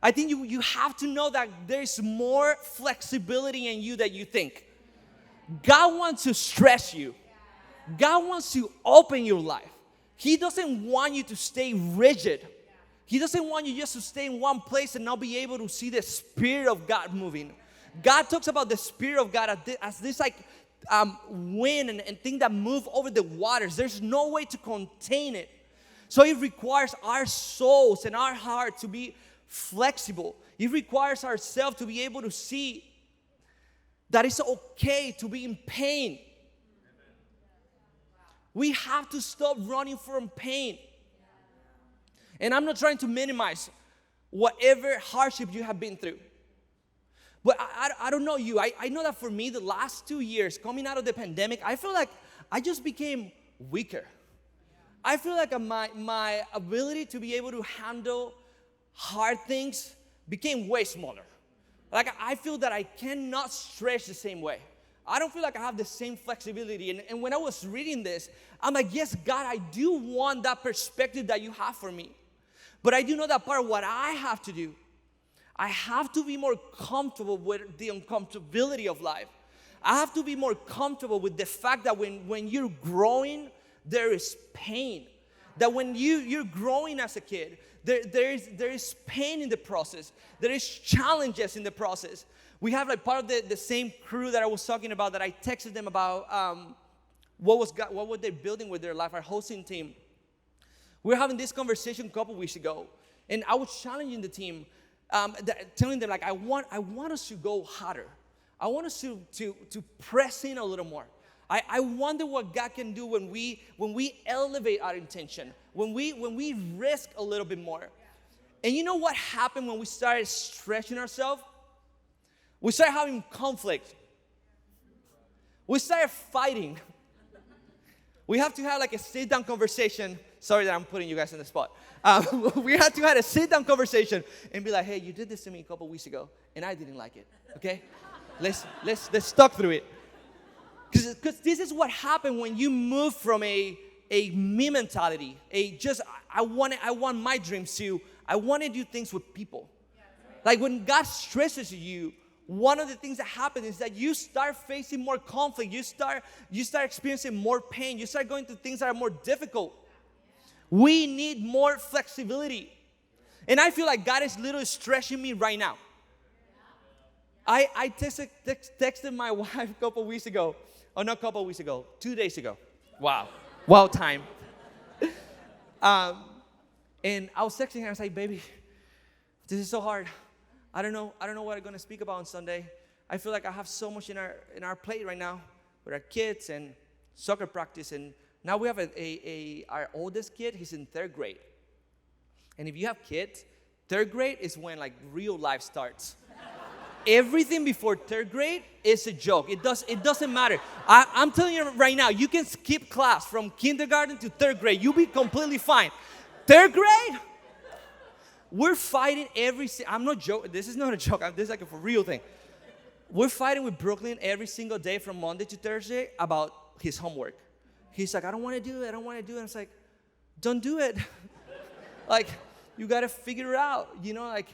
I think you have to know that there's more flexibility in you than you think. God wants to stretch you. God wants to open your life. He doesn't want you to stay rigid. He doesn't want you just to stay in one place and not be able to see the Spirit of God moving. God talks about the Spirit of God as this like wind and thing that move over the waters. There's no way to contain it. So it requires our souls and our heart to be flexible. It requires ourselves to be able to see that it's okay to be in pain. We have to stop running from pain. And I'm not trying to minimize whatever hardship you have been through. But I don't know you. I know that for me, the last 2 years, coming out of the pandemic, I feel like I just became weaker. I feel like my ability to be able to handle hard things became way smaller. Like I feel that I cannot stretch the same way. I don't feel like I have the same flexibility. And when I was reading this, I'm like, yes, God, I do want that perspective that you have for me. But I do know that part of what I have to do. I have to be more comfortable with the uncomfortability of life. I have to be more comfortable with the fact that when you're growing, there is pain. That when you're growing as a kid, there is pain in the process. There is challenges in the process. We have like part of the same crew that I was talking about, that I texted them about what were they building with their life, our hosting team. We were having this conversation a couple weeks ago, and I was challenging the team, telling them like I want us to go harder. I want us to press in a little more. I wonder what God can do when we elevate our intention, when we risk a little bit more. And you know what happened when we started stretching ourselves? We started having conflict. We started fighting. We have to have like a sit-down conversation. Sorry that I'm putting you guys in the spot. We had to have a sit-down conversation and be like, hey, you did this to me a couple weeks ago, and I didn't like it, okay? Let's talk through it. Because this is what happened when you move from a me mentality, I want my dreams to, I want to do things with people. Like when God stresses you, one of the things that happens is that you start facing more conflict. You start experiencing more pain. You start going through things that are more difficult. We need more flexibility. And I feel like God is literally stretching me right now. I texted my wife a couple weeks ago. Oh, not a couple weeks ago. 2 days ago. Wow, time. And I was texting her. I was like, baby, this is so hard. I don't know what I'm going to speak about on Sunday. I feel like I have so much in our plate right now with our kids and soccer practice. And now we have our oldest kid. He's in 3rd grade. And if you have kids, 3rd grade is when like real life starts. Everything before 3rd grade is a joke. It doesn't matter. I'm telling you right now, you can skip class from kindergarten to 3rd grade. You'll be completely fine. 3rd grade? We're fighting I'm not joking. This is not a joke. This is like a for real thing. We're fighting with Brooklyn every single day from Monday to Thursday about his homework. He's like, I don't want to do it. And I was like, don't do it. Like, you got to figure it out. You know, like,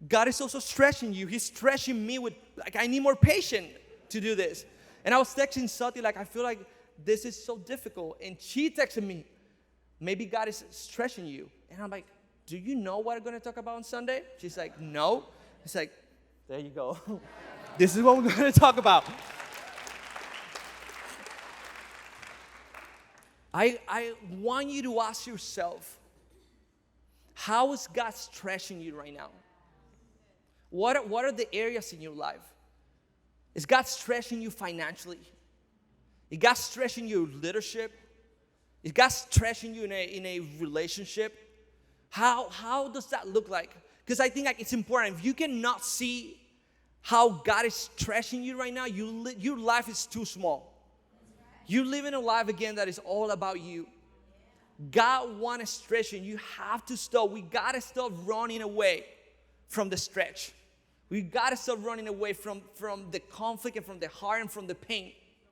God is also stretching you. He's stretching me with, like, I need more patience to do this. And I was texting Sati, like, I feel like this is so difficult. And she texted me, maybe God is stretching you. And I'm like, do you know what I'm going to talk about on Sunday? She's like, no. It's like, there you go. This is what we're going to talk about. I want you to ask yourself, how is God stretching you right now? What are the areas in your life? Is God stretching you financially? Is God stretching your leadership? Is God stretching you in a relationship? How does that look like? Because I think like it's important. If you cannot see how God is stretching you right now, your life is too small. You're living a life again that is all about you. God wants to stretch you, and you have to stop. We got to stop running away from the stretch. We got to stop running away from the conflict and from the heart and from the pain.